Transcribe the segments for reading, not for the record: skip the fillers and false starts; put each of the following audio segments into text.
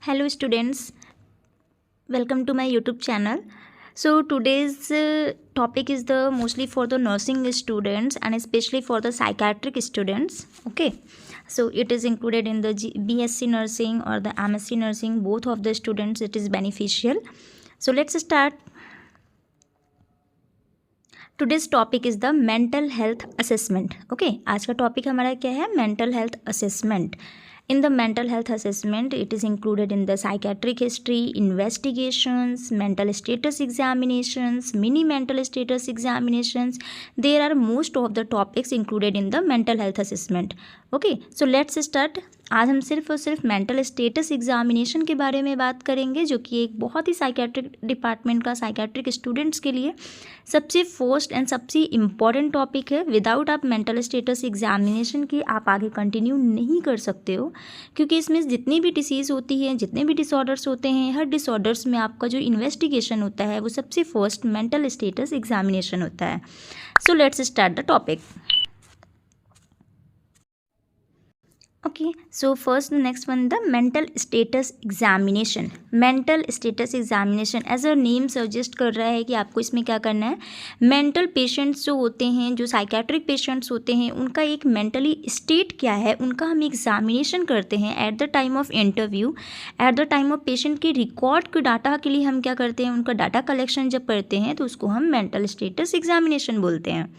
Hello students, welcome to my YouTube channel. So today's topic is the mostly for the nursing students and especially for the psychiatric students. Okay, so it is included in the BSc nursing or the MSc nursing, both of the students it is beneficial. So let's start. Today's topic is the mental health assessment. Okay, आज का topic हमारा क्या है? Mental health assessment. In the mental health assessment, it is included in the psychiatric history, investigations, mental status examinations, mini mental status examinations. There are most of the topics included in the mental health assessment. Okay, so let's start. आज हम सिर्फ और सिर्फ mental status examination के बारे में बात करेंगे, जो कि एक बहुत ही साइकेट्रिक डिपार्टमेंट का साइकेट्रिक स्टूडेंट्स के लिए सबसे फर्स्ट एंड सबसे इम्पॉर्टेंट टॉपिक है. विदाउट आप मेंटल स्टेटस एग्जामिनेशन के आप आगे कंटिन्यू नहीं कर सकते हो, क्योंकि इसमें जितनी भी डिसीज़ होती है, जितने भी डिसऑर्डर्स होते हैं, हर डिसऑर्डर्स में आपका जो इन्वेस्टिगेशन होता है वो सबसे फर्स्ट मेंटल स्टेटस एग्जामिनेशन होता है. So let's start the topic. Okay, so first the next one, the mental status examination. Mental status examination as a name suggest कर रहा है कि आपको इसमें क्या करना है. मेंटल पेशेंट्स जो होते हैं, जो साइकेट्रिक पेशेंट्स होते हैं, उनका एक मेंटली स्टेट क्या है, उनका हम एग्जामिनेशन करते हैं at the time of interview. At the time of patient के रिकॉर्ड के डाटा के लिए हम क्या करते हैं, उनका डाटा कलेक्शन जब करते हैं तो उसको हम मेंटल स्टेटस एग्जामिनेशन बोलते हैं.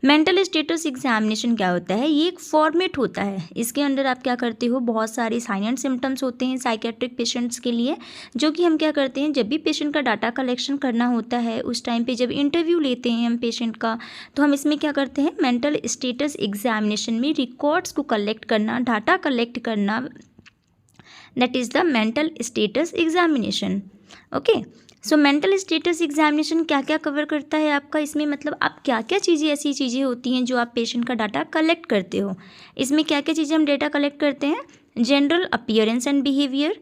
मेंटल स्टेटस एग्जामिनेशन क्या होता है? ये एक फॉर्मेट होता है. इसके अंदर आप क्या करते हो, बहुत सारे साइन एंड सिम्टम्स होते हैं साइकेट्रिक पेशेंट्स के लिए, जो कि हम क्या करते हैं, जब भी पेशेंट का डाटा कलेक्शन करना होता है, उस टाइम पे जब इंटरव्यू लेते हैं हम पेशेंट का, तो हम इसमें क्या करते हैं, मेंटल स्टेटस एग्जामिनेशन में रिकॉर्ड्स को कलेक्ट करना, डाटा कलेक्ट करना, that is the mental status examination. Okay, so mental status examination क्या क्या कवर करता है आपका इसमें, मतलब आप क्या क्या चीज़ें, ऐसी चीज़ें होती हैं जो आप पेशेंट का डाटा कलेक्ट करते हो. इसमें क्या क्या चीज़ें हम डाटा कलेक्ट करते हैं? General appearance and behaviour,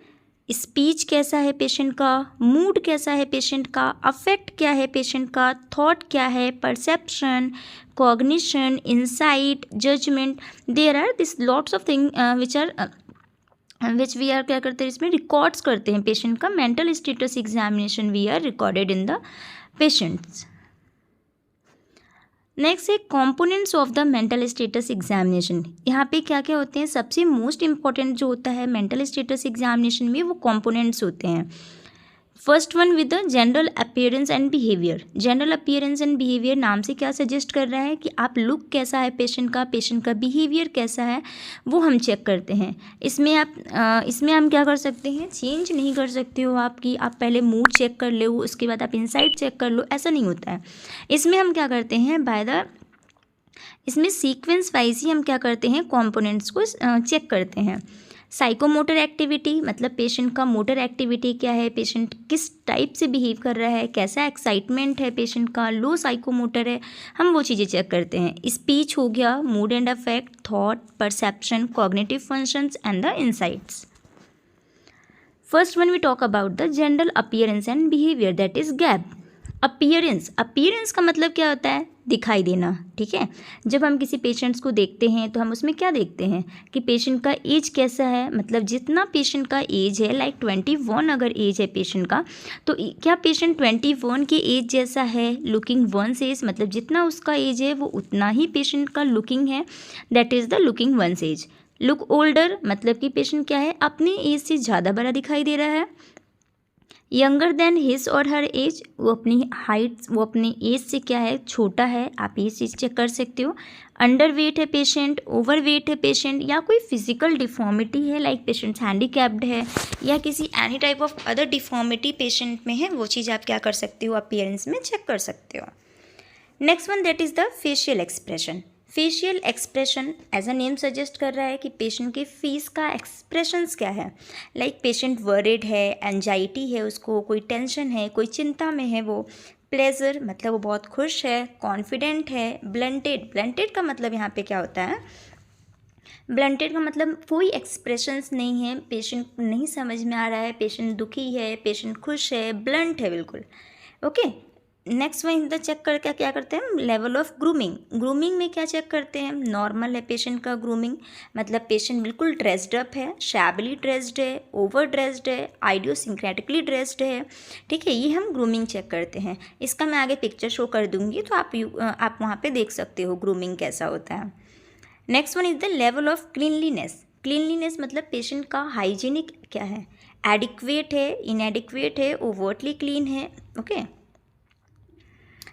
speech कैसा है पेशेंट का, मूड कैसा है पेशेंट का, अफेक्ट क्या है पेशेंट का, थॉट क्या है, perception, cognition, insight, judgement. There are this lots of thing which we are क्या करते हैं, इसमें रिकॉर्ड्स करते हैं पेशेंट का. Mental status examination we are recorded in the patients. Next है components of the mental status examination. यहाँ पे क्या क्या होते हैं, सबसे मोस्ट इंपॉर्टेंट जो होता है मेंटल स्टेटस एग्जामिनेशन में, वो कॉम्पोनेंट्स होते हैं. First one with the general appearance and behaviour. General appearance and behaviour नाम से क्या सजेस्ट कर रहा है कि आप लुक कैसा है पेशेंट का बिहेवियर कैसा है, वो हम चेक करते हैं. इसमें हम क्या कर सकते हैं, चेंज नहीं कर सकते हो आपकी, आप पहले मूड चेक कर लो, उसके बाद आप इंसाइट चेक कर लो, ऐसा नहीं होता है. इसमें हम क्या करते हैं, इसमें सीक्वेंस वाइज ही हम क्या करते हैं, कॉम्पोनेंट्स को चेक करते हैं. साइकोमोटर एक्टिविटी, मतलब पेशेंट का मोटर एक्टिविटी क्या है, पेशेंट किस टाइप से बिहेव कर रहा है, कैसा एक्साइटमेंट है पेशेंट का, लो साइकोमोटर है, हम वो चीज़ें चेक करते हैं. स्पीच हो गया, mood and affect, thought, perception, cognitive functions and the insights. First one we talk about the general appearance and behaviour, that is gap. Appearance का मतलब क्या होता है, दिखाई देना. ठीक है, जब हम किसी पेशेंट्स को देखते हैं तो हम उसमें क्या देखते हैं कि पेशेंट का एज कैसा है, मतलब जितना पेशेंट का एज है, लाइक 21 अगर एज है पेशेंट का, तो क्या पेशेंट 21 के एज जैसा है. लुकिंग वंस एज, मतलब जितना उसका एज है वो उतना ही पेशेंट का लुकिंग है, that is the looking once age. Look older, मतलब कि पेशेंट क्या है, अपने एज से ज़्यादा बड़ा दिखाई दे रहा है. यंगर देन हिज और हर एज, वो अपनी हाइट, वो अपने एज से क्या है, छोटा है, आप ये चीज़ चेक कर सकते हो. अंडर वेट है पेशेंट, ओवर वेट है पेशेंट, या कोई फिजिकल डिफॉर्मिटी है, लाइक पेशेंट हैंडीकैप्ड है, या किसी any type of other deformity patient में है, वो चीज़ आप क्या कर सकते हो, अपीयरेंस में चेक कर सकते हो. Next one, that is the facial expression. Facial expression as a name suggest कर रहा है कि पेशेंट के फेस का एक्सप्रेशंस क्या है, लाइक पेशेंट वरीड है, एंजाइटी है उसको, कोई टेंशन है, कोई चिंता में है, वो प्लेजर, मतलब वो बहुत खुश है, कॉन्फिडेंट है, ब्लंटेड का मतलब यहाँ पे क्या होता है, ब्लंटेड का मतलब कोई एक्सप्रेशंस नहीं है, पेशेंट नहीं समझ में आ रहा है, पेशेंट दुखी है, पेशेंट खुश है, ब्लंट है बिल्कुल. Okay, next one the check करके क्या करते हैं, लेवल ऑफ ग्रूमिंग। ग्रूमिंग में क्या चेक करते हैं, नॉर्मल है पेशेंट का ग्रूमिंग, मतलब पेशेंट बिल्कुल ड्रेस्ड अप है, शैबली ड्रेस्ड है, ओवर ड्रेस्ड है, आइडियोसिंक्रेटिकली ड्रेस्ड है, ठीक है, ये हम ग्रूमिंग चेक करते हैं। इसका मैं आगे पिक्चर शो कर दूंगी तो आप वहाँ पे देख सकते हो ग्रूमिंग कैसा होता है। Next one is the level of cleanliness. Cleanliness मतलब पेशेंट का हाइजीनिक क्या है, एडिक्वेट है, इनएडिक्वेट है, ओवर्टली क्लीन है, okay.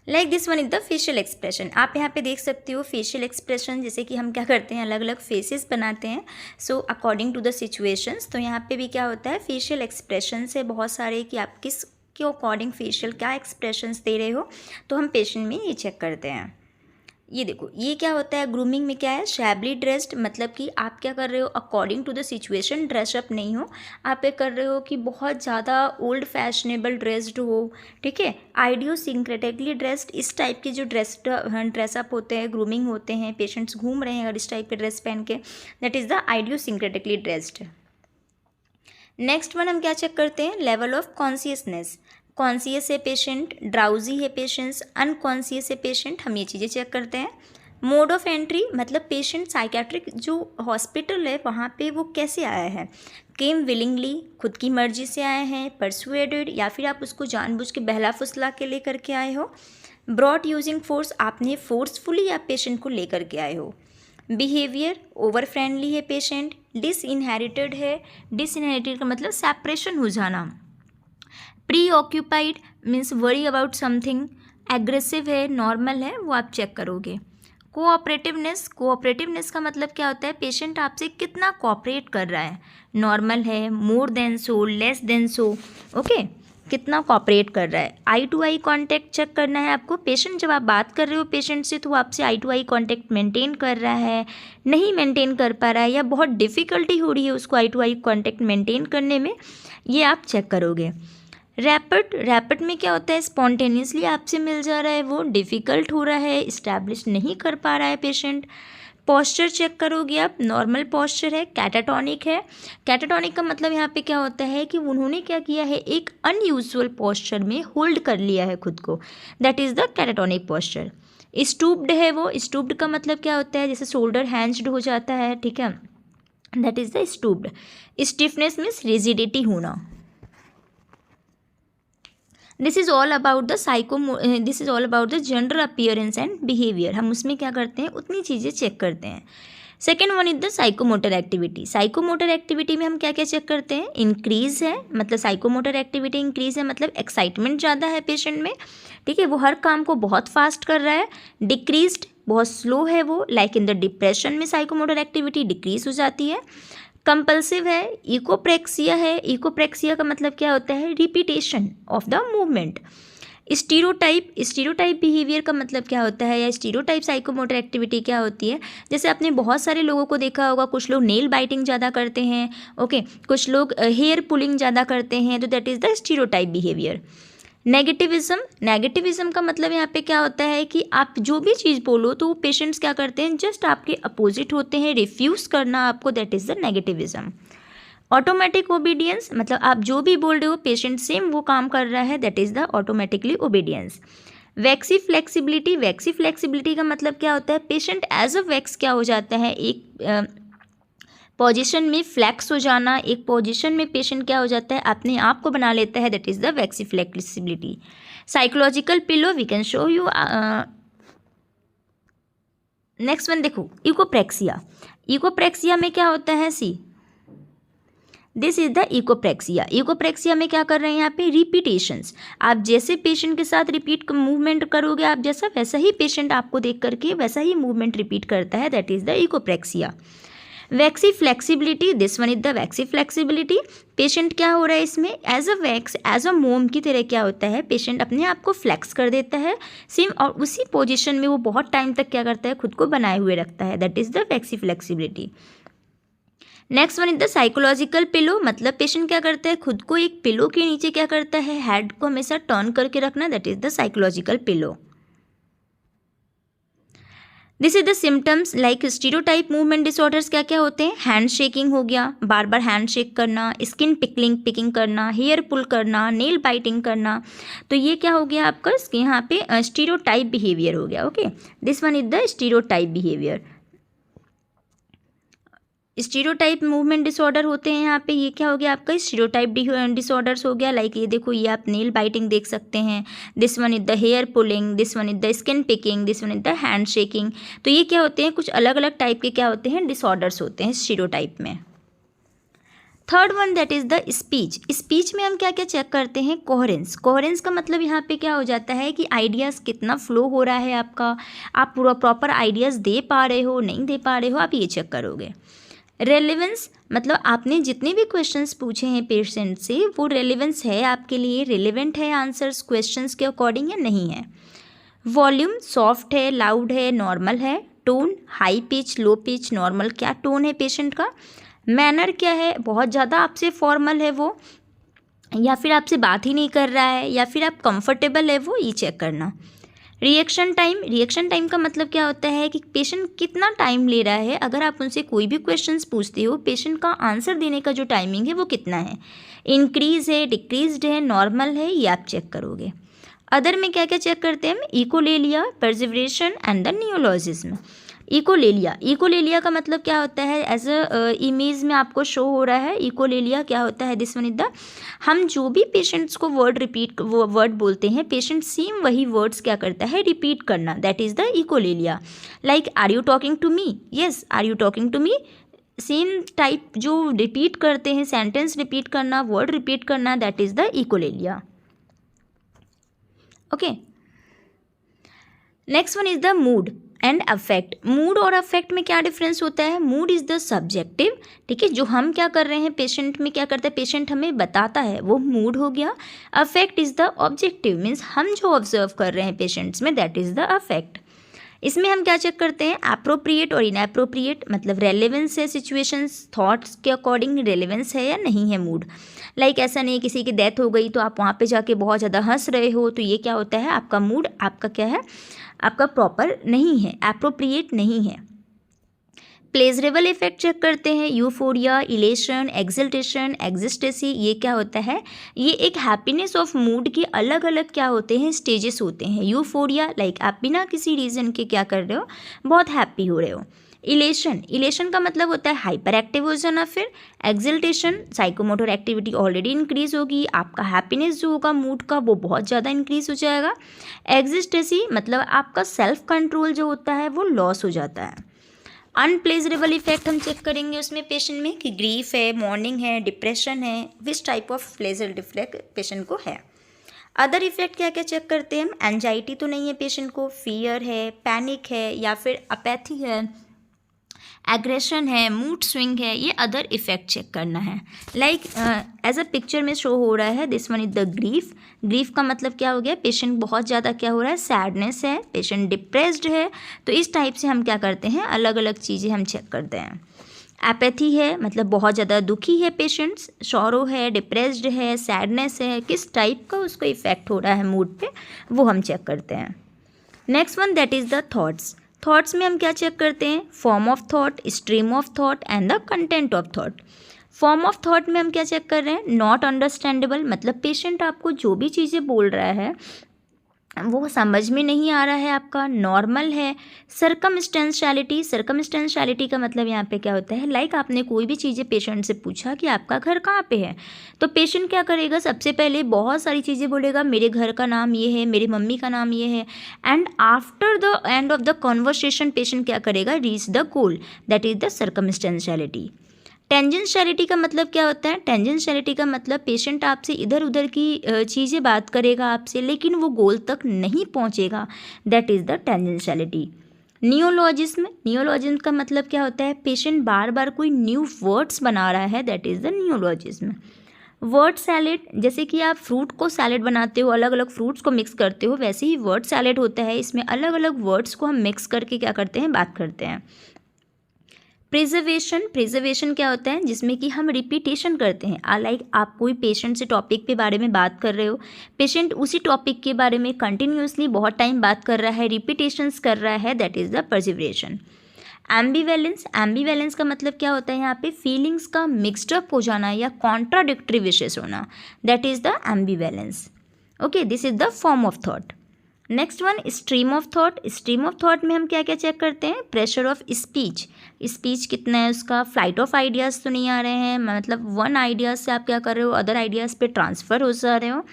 Like this one is the facial expression. आप यहाँ पे देख सकते हो फेशियल एक्सप्रेशन, जैसे कि हम क्या करते हैं अलग अलग फेसेस बनाते हैं, so according to the situations. तो यहाँ पे भी क्या होता है, फेशियल एक्सप्रेशन है बहुत सारे कि आप किस के अकॉर्डिंग फेशियल क्या एक्सप्रेशंस दे रहे हो, तो हम पेशेंट में ये चेक करते हैं। ये देखो ये क्या होता है, ग्रूमिंग में क्या है, शैबली ड्रेस्ड, मतलब कि आप क्या कर रहे हो according to the situation, dress up नहीं हो, आप ये कर रहे हो कि बहुत ज़्यादा ओल्ड फैशनेबल ड्रेस्ड हो, ठीक है, आइडियोसिंक्रेटिकली ड्रेस्ड, इस टाइप के जो ड्रेसअप होते हैं, ग्रूमिंग होते हैं, पेशेंट्स घूम रहे हैं अगर इस टाइप के ड्रेस पहन के, that is the idiosyncratically dressed. Next one हम क्या चेक करते हैं, लेवल ऑफ कॉन्शियसनेस। कॉन्शियस है पेशेंट, ड्राउजी है पेशेंट्स, अनकॉन्शियस है पेशेंट, हम ये चीज़ें चेक करते हैं। मोड ऑफ एंट्री मतलब पेशेंट साइकेट्रिक जो हॉस्पिटल है वहाँ पे वो कैसे आया है, केम विलिंगली, खुद की मर्जी से आए हैं, परसुएडेड, या फिर आप उसको जानबूझ के बहला फुसला के लेकर के आए हो, ब्रॉट यूजिंग फोर्स, आपने फोर्सफुली आप पेशेंट को लेकर के आए हो। बिहेवियर, ओवर फ्रेंडली है पेशेंट, डिसइनहेरिटेड है, डिसइनहेरिटेड का मतलब सेपरेशन हो जाना, pre occupied means worry about something, aggressive है, नॉर्मल है, वो आप चेक करोगे। कोऑपरेटिवनेस, कोऑपरेटिवनेस का मतलब क्या होता है, पेशेंट आपसे कितना कोऑपरेट कर रहा है, नॉर्मल है, more than so, less than so, okay, कितना कोऑपरेट कर रहा है। Eye to eye contact check करना है आपको, पेशेंट जब आप बात कर रहे हो पेशेंट से तो वो आपसे आई टू आई कॉन्टैक्ट मेंटेन कर रहा है, नहीं मेंटेन कर पा रहा है, या बहुत डिफ़िकल्टी हो रही है उसको आई टू आई कॉन्टैक्ट मेंटेन करने में, ये आप चेक करोगे। रैपिड, रैपिड में क्या होता है, स्पॉन्टेनियसली आपसे मिल जा रहा है, वो डिफ़िकल्ट हो रहा है, इस्टेब्लिश नहीं कर पा रहा है पेशेंट। पोस्चर चेक करोगे आप, नॉर्मल पोस्चर है, कैटाटोनिक है। कैटाटोनिक का मतलब यहाँ पे क्या होता है कि उन्होंने क्या किया है, एक अनयूजुअल पोस्चर में होल्ड कर लिया है खुद को, that is the catatonic posture. Stooped है वो, स्टूप्ड का मतलब क्या होता है, जैसे शोल्डर हैंज्ड हो जाता है, ठीक है, that is the stooped. Stiffness means rigidity होना। This is all about the general appearance and behaviour. हम उसमें क्या करते हैं, उतनी चीज़ें चेक करते हैं। Second one is the psychomotor activity. Psychomotor activity में हम क्या क्या चेक करते हैं, इंक्रीज है, मतलब साइकोमोटर एक्टिविटी इंक्रीज है मतलब एक्साइटमेंट ज़्यादा है पेशेंट में, ठीक है, वो हर काम को बहुत फास्ट कर रहा है। डिक्रीज्ड, बहुत स्लो है वो, लाइक इन द डिप्रेशन में साइकोमोटर एक्टिविटी डिक्रीज हो जाती है। कंपल्सिव है, इकोप्रेक्सिया है, इकोप्रेक्सिया का मतलब क्या होता है, repetition of the movement. Stereotype, stereotype behaviour का मतलब क्या होता है, या स्टीरियोटाइप साइकोमोटर एक्टिविटी क्या होती है, जैसे आपने बहुत सारे लोगों को देखा होगा, कुछ लोग नेल बाइटिंग ज़्यादा करते हैं, ओके, कुछ लोग हेयर पुलिंग ज़्यादा करते हैं, तो that is the stereotype behaviour. Negativism, negativism का मतलब यहाँ पे क्या होता है कि आप जो भी चीज़ बोलो तो वो पेशेंट्स क्या करते हैं, जस्ट आपके अपोजिट होते हैं, रिफ्यूज़ करना आपको, that is the negativism. Automatic obedience, मतलब आप जो भी बोल रहे हो पेशेंट सेम वो काम कर रहा है, that is the automatically obedience. Waxy flexibility, waxy flexibility का मतलब क्या होता है, पेशेंट एज अ वैक्स क्या हो जाता है, एक पोजीशन में फ्लैक्स हो जाना, एक पोजीशन में पेशेंट क्या हो जाता है, अपने आप को बना लेता है, that is the waxy flexibility. Psychological pillow, we can show you. Next one देखो, इकोप्रेक्सिया। इकोप्रेक्सिया में क्या होता है, see this is the echopraxia. Echopraxia में क्या कर रहे हैं यहाँ पे, रिपीटेशंस, आप जैसे पेशेंट के साथ रिपीट मूवमेंट करोगे आप जैसा, वैसा ही पेशेंट आपको देख करके वैसा ही मूवमेंट रिपीट करता है, that is the echopraxia. Waxy flexibility, this one is the waxy flexibility. Patient क्या हो रहा है इसमें, as a wax, as a मोम की तरह क्या होता है, पेशेंट अपने आप को फ्लेक्स कर देता है सेम, और उसी पोजीशन में वो बहुत टाइम तक क्या करता है, खुद को बनाए हुए रखता है, that is the waxy flexibility. Next one is the psychological pillow, मतलब पेशेंट क्या करता है, खुद को एक पिलो के नीचे क्या करता है, हेड को हमेशा टर्न करके रखना, that is the psychological pillow. This is the symptoms like stereotype movement disorders क्या क्या होते हैं? हैंड शेकिंग हो गया, बार बार हैंड शेक करना, स्किन पिकिंग करना, हेयर पुल करना, नेल बाइटिंग करना। तो ये क्या हो गया आपका यहाँ पे स्टीरियोटाइप बिहेवियर हो गया। Okay, this one is the stereotype behaviour. Stereotype movement disorder होते हैं यहाँ पे, ये क्या हो गया आपका स्टीरियोटाइप डिसऑर्डर्स हो गया। लाइक ये देखो, ये आप नेल बाइटिंग देख सकते हैं, this one is the hair pulling, this one is the skin picking, this one is the hand shaking. तो ये क्या होते हैं, कुछ अलग अलग टाइप के क्या होते हैं डिसऑर्डर्स होते हैं स्टीरियोटाइप में। Third one that is the speech. Speech में हम क्या क्या चेक करते हैं? कोहेरेंस। कोहेरेंस का मतलब यहाँ पे क्या हो जाता है कि आइडियाज़ कितना फ्लो हो रहा है आपका, आप पूरा प्रॉपर आइडियाज़ दे पा रहे हो नहीं दे पा रहे हो, आप ये चेक करोगे। रेलेवेंस मतलब आपने जितने भी क्वेश्चंस पूछे हैं पेशेंट से, वो रेलेवेंस है आपके लिए, रिलेवेंट है आंसर्स क्वेश्चंस के अकॉर्डिंग या नहीं है। वॉल्यूम सॉफ्ट है, लाउड है, नॉर्मल है। Tone high pitch, low pitch, normal, क्या टोन है पेशेंट का। मैनर क्या है, बहुत ज़्यादा आपसे फॉर्मल है वो, या फिर आपसे बात ही नहीं कर रहा है, या फिर आप कंफर्टेबल है वो, ये चेक करना। रिएक्शन टाइम का मतलब क्या होता है कि पेशेंट कितना टाइम ले रहा है। अगर आप उनसे कोई भी क्वेश्चंस पूछते हो, पेशेंट का आंसर देने का जो टाइमिंग है वो कितना है, इंक्रीज है, डिक्रीज्ड है, नॉर्मल है, ये आप चेक करोगे। अदर में क्या क्या चेक करते हैं हम? Echolalia, perseveration and the neologism. Echolalia का मतलब क्या होता है? एज अ इमेज में आपको शो हो रहा है। इकोलेलिया क्या होता है? दिस वन इज द, हम जो भी पेशेंट्स को वर्ड बोलते हैं, पेशेंट सेम वही वर्ड्स क्या करता है, रिपीट करना, that is the echolalia. Like are you talking to me, yes are you talking to me, same type जो रिपीट करते हैं, सेंटेंस रिपीट करना, वर्ड रिपीट करना, that is the echolalia. Okay, next one is the mood and affect. Mood और affect में क्या difference होता है? मूड इज़ द सब्जेक्टिव, ठीक है, जो हम क्या कर रहे हैं पेशेंट में क्या करता है, पेशेंट हमें बताता है, वो मूड हो गया। Affect is the objective, means हम जो ऑब्जर्व कर रहे हैं पेशेंट्स में, दैट इज़ द अफेक्ट। इसमें हम क्या चेक करते हैं? अप्रोप्रिएट और इनअप्रोप्रिएट, मतलब रेलेवेंस है, सिचुएशंस थॉट्स के अकॉर्डिंग रेलेवेंस है या नहीं है मूड। लाइक ऐसा नहीं किसी की डेथ हो गई तो आप वहाँ पे जाके बहुत ज़्यादा हंस रहे हो, तो ये क्या होता है, आपका मूड आपका क्या है, आपका प्रॉपर नहीं है, एप्रोप्रिएट नहीं है। प्लेजरेबल इफेक्ट चेक करते हैं, यूफोरिया, इलेशन, एक्सल्टेशन, एक्जिस्टेसी, ये क्या होता है, ये एक हैप्पीनेस ऑफ मूड के अलग अलग क्या होते हैं, स्टेजेस होते हैं। यूफोरिया लाइक आप बिना किसी रीज़न के क्या कर रहे हो, बहुत हैप्पी हो रहे हो। इलेशन का मतलब होता है हाइपर एक्टिव हो जाना। फिर exaltation, psychomotor activity already increase होगी, आपका हैप्पीनेस जो होगा मूड का वो बहुत ज़्यादा इंक्रीज हो जाएगा। एक्जिस्टेसी मतलब आपका सेल्फ कंट्रोल जो होता है वो लॉस हो जाता है। अनप्लेजरेबल इफेक्ट हम चेक करेंगे उसमें पेशेंट में कि ग्रीफ है, मॉर्निंग है, डिप्रेशन है, which type of pleasure effect patient को है। अदर इफेक्ट क्या क्या चेक करते हैं हम? एंजाइटी तो नहीं है पेशेंट को, फियर है, पैनिक है, या फिर अपैथी है, एग्रेशन है, मूड स्विंग है, ये अदर इफेक्ट चेक करना है। लाइक एज अ पिक्चर में शो हो रहा है, this one is the grief. Grief का मतलब क्या हो गया, पेशेंट बहुत ज़्यादा क्या हो रहा है, सैडनेस है, पेशेंट डिप्रेस्ड है। तो इस टाइप से हम क्या करते हैं, अलग अलग चीज़ें हम चेक करते हैं। एपैथी है मतलब बहुत ज़्यादा दुखी है पेशेंट्स, शॉरो है, डिप्रेस्ड है, सैडनेस है, किस टाइप का उसको इफेक्ट हो रहा है मूड पे, वो हम चेक करते हैं। Next one that is the thoughts. Thoughts में हम क्या चेक करते हैं? Form of thought, stream of thought and the content of thought. Form of thought में हम क्या चेक कर रहे हैं? नॉट अंडरस्टैंडेबल, मतलब पेशेंट आपको जो भी चीज़ें बोल रहा है वो समझ में नहीं आ रहा है आपका, नॉर्मल है। सर्कमस्टेंशियलिटी का मतलब यहाँ पे क्या होता है, लाइक आपने कोई भी चीज़ें पेशेंट से पूछा कि आपका घर कहाँ पे है, तो पेशेंट क्या करेगा, सबसे पहले बहुत सारी चीज़ें बोलेगा, मेरे घर का नाम ये है, मेरी मम्मी का नाम ये है, and after the end of the conversation patient क्या करेगा, reach the goal, that is the circumstantiality. Tangentiality का मतलब क्या होता है? टेंजेंशियलिटी का मतलब पेशेंट आपसे इधर उधर की चीज़ें बात करेगा आपसे, लेकिन वो गोल तक नहीं पहुंचेगा, दैट इज़ द टेंजेंशियलिटी। नियोलॉजिज्म का मतलब क्या होता है? पेशेंट बार बार कोई न्यू वर्ड्स बना रहा है, that is the नियोलॉजिज्म। Word salad, जैसे कि आप फ्रूट को सैलेड बनाते हो, अलग अलग फ्रूट्स को मिक्स करते हो, वैसे ही वर्ड सैलेड होता है, इसमें अलग अलग वर्ड्स को हम मिक्स करके क्या करते हैं, बात करते हैं। प्रिजर्वेशन क्या होता है, जिसमें कि हम रिपीटेशन करते हैं। लाइक आप कोई पेशेंट से टॉपिक के बारे में बात कर रहे हो, पेशेंट उसी टॉपिक के बारे में कंटिन्यूसली बहुत टाइम बात कर रहा है, रिपीटेशंस कर रहा है, दैट इज़ द प्रिजर्वेशन। एम्बीवैलेंस का मतलब क्या होता है, यहाँ पे फीलिंग्स का मिक्सडअप हो जाना या कॉन्ट्राडिक्टरी विशेस होना, that is the ambivalence. Okay, this is the form of thought. Next one, stream of thought में हम क्या क्या चेक करते हैं, प्रेशर ऑफ स्पीच कितना है उसका, फ्लाइट ऑफ आइडियाज़ तो नहीं आ रहे हैं, मतलब वन आइडियाज़ से आप क्या कर रहे हो, अदर आइडियाज़ पे ट्रांसफ़र हो जा रहे हो,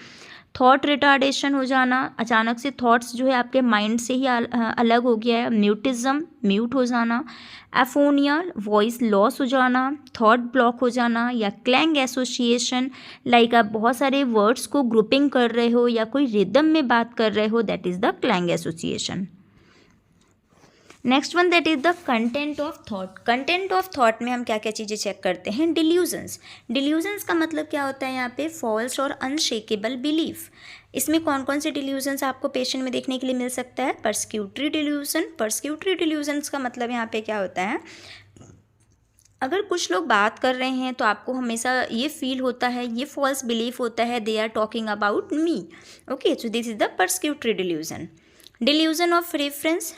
थॉट रिटार्डेशन हो जाना, अचानक से थॉट्स जो है आपके माइंड से ही अलग हो गया है, म्यूटिज्म, म्यूट हो जाना, एफोनिया, वॉइस लॉस हो जाना, थॉट ब्लॉक हो जाना, या क्लैंग एसोसिएशन, लाइक आप बहुत सारे वर्ड्स को ग्रुपिंग कर रहे हो या कोई रिदम में बात कर रहे हो, that is the clang association. Next one, that is the content of thought में हम क्या क्या चीज़ें चेक करते हैं, डिल्यूजन्स का मतलब क्या होता है यहाँ पे, फॉल्स और अनशेकेबल बिलीफ। इसमें कौन कौन से डिल्यूजन्स आपको पेशेंट में देखने के लिए मिल सकता है, पर्सिक्यूटरी डिल्यूजन्स का मतलब यहाँ पे क्या होता है, अगर कुछ लोग बात कर रहे हैं तो आपको हमेशा ये फील होता है, ये फॉल्स बिलीफ होता है, they are talking about me. Okay, so this is the persecutory delusion. Delusion of reference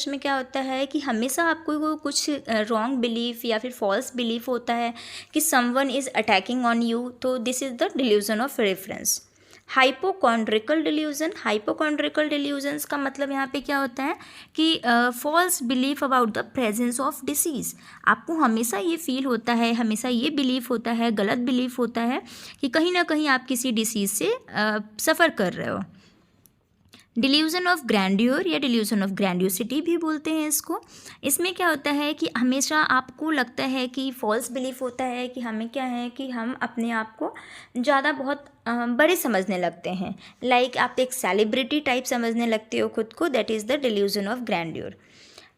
में क्या होता है कि हमेशा आपको कुछ रॉन्ग बिलीफ या फिर फॉल्स बिलीफ होता है कि someone is attacking on you, तो this is the delusion of reference. Hypochondriacal delusions का मतलब यहाँ पे क्या होता है कि false belief about the presence of disease. आपको हमेशा ये फील होता है, हमेशा ये बिलीफ होता है, गलत बिलीफ होता है कि कहीं ना कहीं आप किसी डिसीज़ से सफ़र कर रहे हो। डिल्यूजन ऑफ ग्रैंड्योर या डिल्यूजन ऑफ ग्रैंडियोसिटी भी बोलते हैं इसको। इसमें क्या होता है कि हमेशा आपको लगता है कि फॉल्स बिलीफ होता है कि हमें क्या है कि हम अपने आप को ज़्यादा बहुत बड़े समझने लगते हैं, लाइक आप एक सेलिब्रिटी टाइप समझने लगते हो खुद को, that is the delusion of grandeur.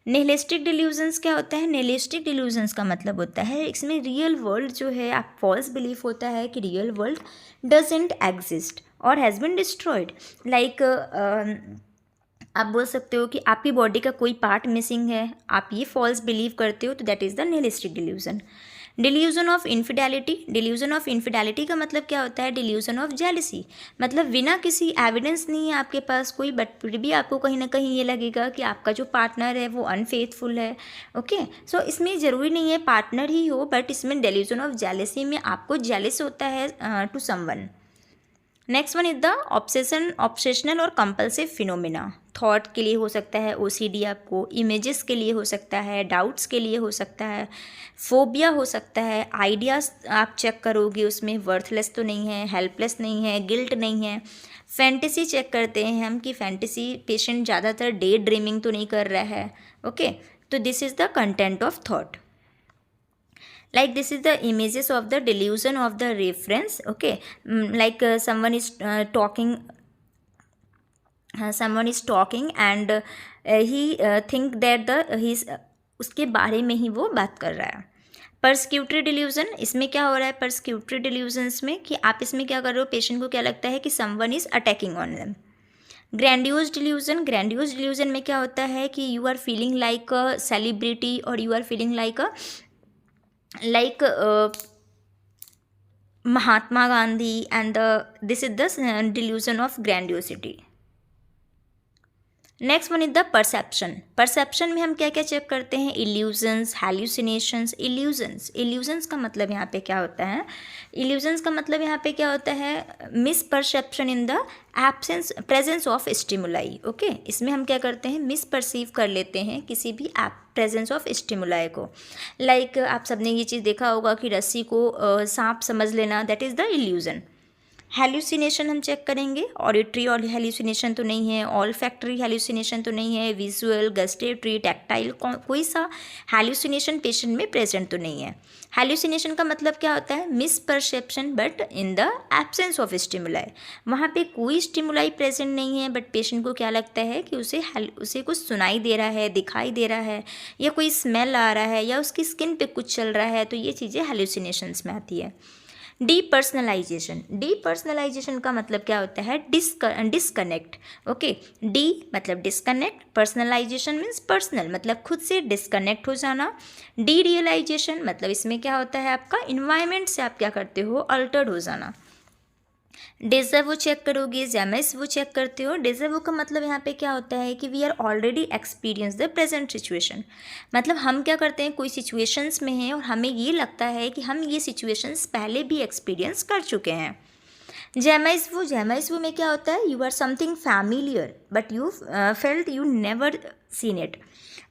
Nihilistic delusions क्या होता है, निहिलिस्टिक डिल्यूजन्स का मतलब होता है इसमें रियल वर्ल्ड जो है, आप फॉल्स बिलीफ होता है कि रियल वर्ल्ड डजेंट एग्जिस्ट और हैज़ बिन डिस्ट्रॉयड। लाइक आप बोल सकते हो कि आपकी बॉडी का कोई पार्ट मिसिंग है, आप ये फॉल्स बिलीव करते हो, तो that is the nihilistic delusion. Delusion of infidelity का मतलब क्या होता है, डिल्यूजन ऑफ जेलसी, मतलब बिना किसी एविडेंस नहीं है आपके पास कोई, बट फिर भी आपको कहीं ना कहीं ये लगेगा कि आपका जो पार्टनर है वो अनफेथफुल है। ओके, सो इसमें ज़रूरी नहीं है पार्टनर ही हो, बट इसमें डिल्यूजन ऑफ जेलसी में आपको जेलस होता है to someone. Next one is the obsessional और कंपल्सिव फिनोमिना। थॉट के लिए हो सकता है ओसीडी, आपको इमेजेस के लिए हो सकता है, डाउट्स के लिए हो सकता है, फोबिया हो सकता है, आइडियाज़ आप चेक करोगे उसमें वर्थलेस तो नहीं है, हेल्पलेस नहीं है, गिल्ट नहीं है। फैंटेसी चेक करते हैं हम कि फैंटेसी पेशेंट ज़्यादातर डे ड्रीमिंग तो नहीं कर रहा है। ओके, तो this is the content of thought. Like this is the images of the delusion of the reference. Okay, like someone is talking and he think that he's उसके बारे में ही वो बात कर रहा है। पर्सिक्यूटरी डिल्यूजन, इसमें क्या हो रहा है पर्सिक्यूटरी डिल्यूजन्स में कि आप इसमें क्या कर रहे हो, पेशेंट को क्या लगता है कि someone is attacking on them. Grandiose delusion में क्या होता है कि you are feeling like a celebrity और you are feeling like Mahatma Gandhi, and this is the delusion of grandiosity. Next one is the perception में हम क्या क्या चेक करते हैं, इल्यूजन्स, हैल्यूसिनेशंस। इल्यूजन्स का मतलब यहाँ पे क्या होता है, miss perception in the presence of stimuli. Okay, इसमें हम क्या करते हैं, मिस परसीव कर लेते हैं किसी भी प्रेजेंस ऑफ स्टिमुलाई को। लाइक आप सबने ये चीज़ देखा होगा कि रस्सी को सांप समझ लेना, that is the illusion. Hallucination हम चेक करेंगे, ऑडिटरी और हेल्यूसिनेशन तो नहीं है, ऑल्फैक्टरी हेल्यूसिनेशन तो नहीं है, विजुअल, गस्टेटरी, टैक्टाइल, कोई सा हेल्यूसिनेशन पेशेंट में प्रेजेंट तो नहीं है। हेल्यूसिनेशन का मतलब क्या होता है, miss perception but in the absence of stimuli. वहाँ पे कोई स्टिमुलाई प्रेजेंट नहीं है, बट पेशेंट को क्या लगता है कि उसे कुछ सुनाई दे रहा है, दिखाई दे रहा है, या कोई स्मेल आ रहा है, या उसकी स्किन पे कुछ चल रहा है, तो ये चीज़ें हेल्यूसिनेशंस में आती है। डीपर्सनलाइजेशन का मतलब क्या होता है? डिस्कनेक्ट। ओके, डी मतलब डिस्कनेक्ट, पर्सनलाइजेशन मीन्स पर्सनल मतलब खुद से डिस्कनेक्ट हो जाना। डी रियलाइजेशन मतलब इसमें क्या होता है आपका इन्वायरमेंट से आप क्या करते हो? अल्टर्ड हो जाना। डेज़ावू चेक करोगे, जेमेस-वू चेक करते हो। डेज़ावू का मतलब यहाँ पे क्या होता है कि we are already experience the present situation, मतलब हम क्या करते हैं कोई सिचुएशंस में हैं और हमें ये लगता है कि हम ये सिचुएशंस पहले भी एक्सपीरियंस कर चुके हैं। जेमेस-वू में क्या होता है? You are something familiar but you felt you never seen it.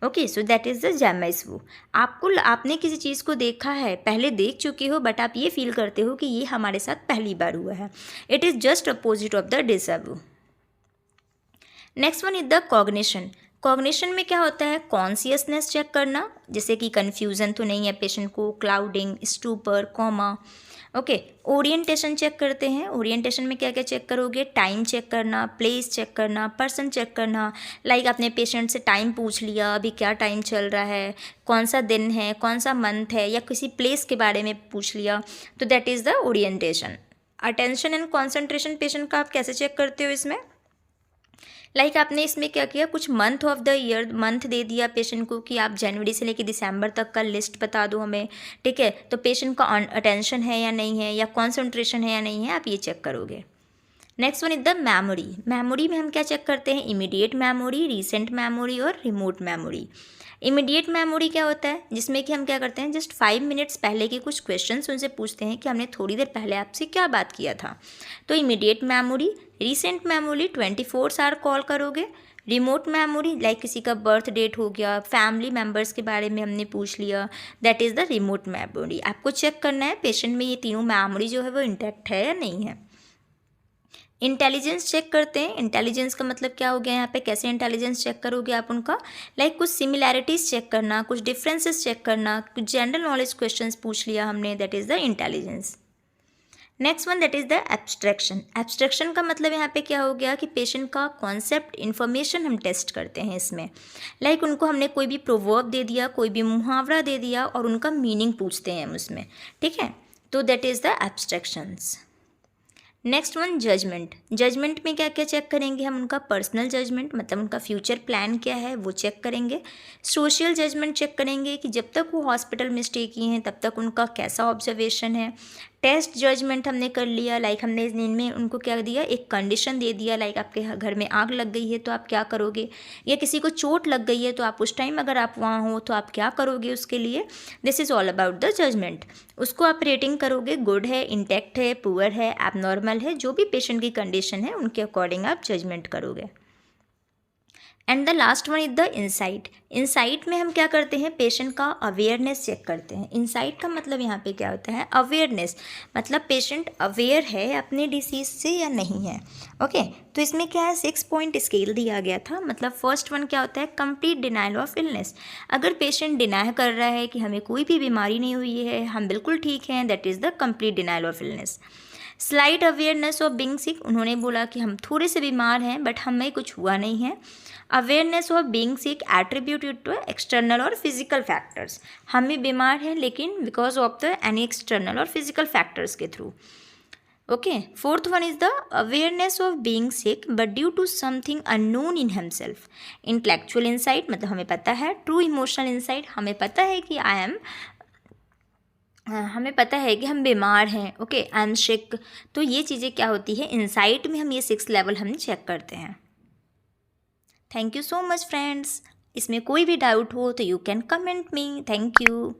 Okay, so that is the jamais vu. आपने किसी चीज़ को देखा है, पहले देख चुके हो, बट आप ये फील करते हो कि ये हमारे साथ पहली बार हुआ है। It is just opposite of the deja vu. Next one is the cognition. Cognition में क्या होता है? कॉन्शियसनेस चेक करना, जैसे कि कन्फ्यूज़न तो नहीं है पेशेंट को, clouding, stupor, coma. Okay, orientation check करते हैं। ओरिएंटेशन में क्या क्या चेक करोगे? टाइम चेक करना, प्लेस चेक करना, पर्सन चेक करना। लाइक आपने पेशेंट से टाइम पूछ लिया, अभी क्या टाइम चल रहा है, कौन सा दिन है, कौन सा मंथ है, या किसी प्लेस के बारे में पूछ लिया, तो that is the orientation. Attention and concentration patient का आप कैसे चेक करते हो इसमें? लाइक आपने इसमें क्या किया, कुछ month of the year month दे दिया पेशेंट को कि आप जनवरी से लेकर दिसंबर तक का लिस्ट बता दो हमें, ठीक है, तो पेशेंट का अटेंशन है या नहीं है, या कॉन्सेंट्रेशन है या नहीं है, आप ये चेक करोगे। Next one is the memory. Memory में हम क्या चेक करते हैं? इमीडिएट मेमोरी, रिसेंट मेमोरी और रिमोट मेमोरी। इमीडिएट मेमोरी क्या होता है? जिसमें कि हम क्या करते हैं, जस्ट 5 मिनट्स पहले के कुछ क्वेश्चंस उनसे पूछते हैं कि हमने थोड़ी देर पहले आपसे क्या बात किया था, तो immediate memory. Recent memory 24 hour call करोगे। रिमोट मेमोरी लाइक किसी का बर्थ डेट हो गया, फैमिली मेम्बर्स के बारे में हमने पूछ लिया, that is the remote memory. आपको चेक करना है पेशेंट में ये तीनों मेमोरी जो है वो इंटैक्ट है या नहीं है। इंटेलिजेंस चेक करते हैं। इंटेलिजेंस का मतलब क्या हो गया यहाँ पे? कैसे इंटेलिजेंस चेक करोगे आप उनका? लाइक कुछ सिमिलैरिटीज़ चेक करना, कुछ डिफरेंसेस चेक करना, कुछ जनरल नॉलेज क्वेश्चंस पूछ लिया हमने, that is the intelligence. Next one that is the abstraction. Abstraction का मतलब यहाँ पे क्या हो गया कि पेशेंट का कॉन्सेप्ट इन्फॉर्मेशन हम टेस्ट करते हैं इसमें। लाइक उनको हमने कोई भी प्रोवर्ब दे दिया, कोई भी मुहावरा दे दिया और उनका मीनिंग पूछते हैं हम उसमें, ठीक है, तो that is the abstractions. Next one judgement. Judgement में क्या क्या चेक करेंगे हम? उनका पर्सनल जजमेंट मतलब उनका फ्यूचर प्लान क्या है वो चेक करेंगे। सोशल जजमेंट चेक करेंगे कि जब तक वो हॉस्पिटल में स्टे किए हैं तब तक उनका कैसा ऑब्जर्वेशन है। टेस्ट जजमेंट हमने कर लिया, लाइक हमने इनमें उनको क्या दिया, एक कंडीशन दे दिया, लाइक आपके घर में आग लग गई है तो आप क्या करोगे, या किसी को चोट लग गई है तो आप उस टाइम अगर आप वहाँ हो तो आप क्या करोगे उसके लिए। This is all about the judgement. उसको आप रेटिंग करोगे, गुड है, इंटैक्ट है, पुअर है, एबनॉर्मल है, जो भी पेशेंट की कंडीशन है उनके अकॉर्डिंग आप जजमेंट करोगे। And the last one is the insight. Insight में हम क्या करते हैं? पेशेंट का अवेयरनेस चेक करते हैं। इंसाइट का मतलब यहाँ पे क्या होता है? अवेयरनेस, मतलब पेशेंट अवेयर है अपने डिसीज से या नहीं है। ओके, तो इसमें क्या है, 6 पॉइंट स्केल दिया गया था। मतलब फर्स्ट वन क्या होता है? Complete denial of illness. अगर पेशेंट डिनाई कर रहा है कि हमें कोई भी बीमारी नहीं हुई है, हम बिल्कुल ठीक हैं, that is the complete denial of illness. Slight awareness of being sick, उन्होंने बोला कि हम थोड़े से बीमार हैं बट हमें कुछ हुआ नहीं है। Awareness of being sick attributed to external और फिजिकल फैक्टर्स, हम भी बीमार हैं लेकिन because of the any external और फिजिकल फैक्टर्स के through. Okay, fourth one is the awareness of being sick but due to something unknown in himself. Intellectual insight मतलब हमें पता है। ट्रू इमोशनल इंसाइट, हमें पता है कि हमें पता है कि हम बीमार हैं। Okay, I am sick. तो ये चीज़ें क्या होती है, इंसाइट में हम ये 6 लेवल हम चेक करते हैं। Thank you so much friends. इसमें कोई भी डाउट हो तो you can comment me. Thank you.